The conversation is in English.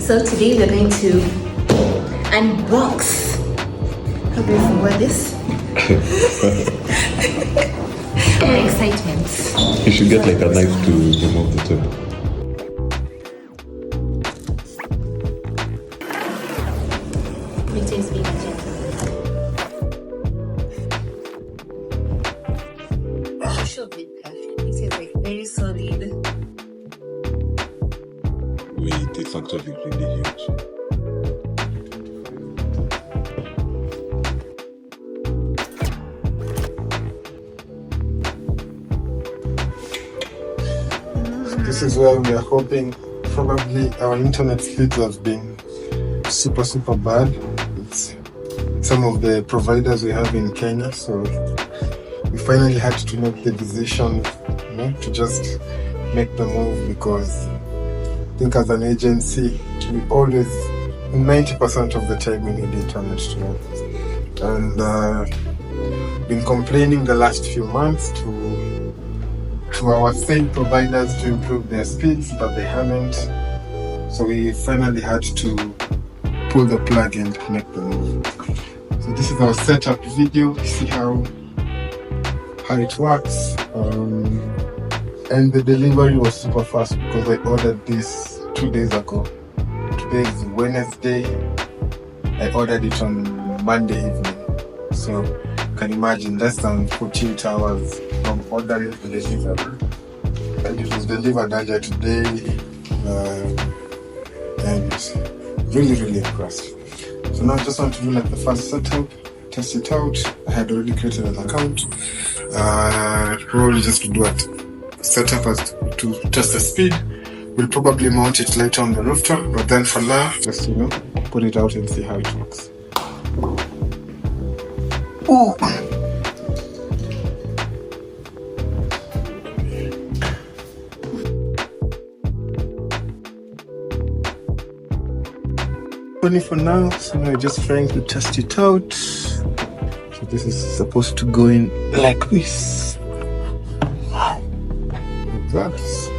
So today we're going to unbox. How do I wear this? My excitement. You should get like a knife to remove the tip. Victor is being a gentleman. Should be perfect. This is like very solid. Wait, it's actually really huge. This is where we are hoping. Probably our internet speeds have been super bad. It's some of the providers we have in Kenya, so we finally had to make the decision, to just make the move, because I think as an agency we always, 90% of the time, we need internet to work. And been complaining the last few months to our same providers to improve their speeds, but they haven't. So we finally had to pull the plug and make the move. So this is our setup video. See how it works. And the delivery was super fast because I ordered this 2 days ago. Today is Wednesday. I ordered it on Monday evening. So you can imagine, less than 48 hours from ordering to delivery. And it was delivered earlier today. And really impressed. So now I just want to do like the first setup, test it out. I had already created an account. Probably just to do it. Setup as to test the speed. We'll probably mount it later on the rooftop, but then for now, just put it out and see how it works. Oh. Only for now, so now we're just trying to test it out. So this is supposed to go in like this. Like that.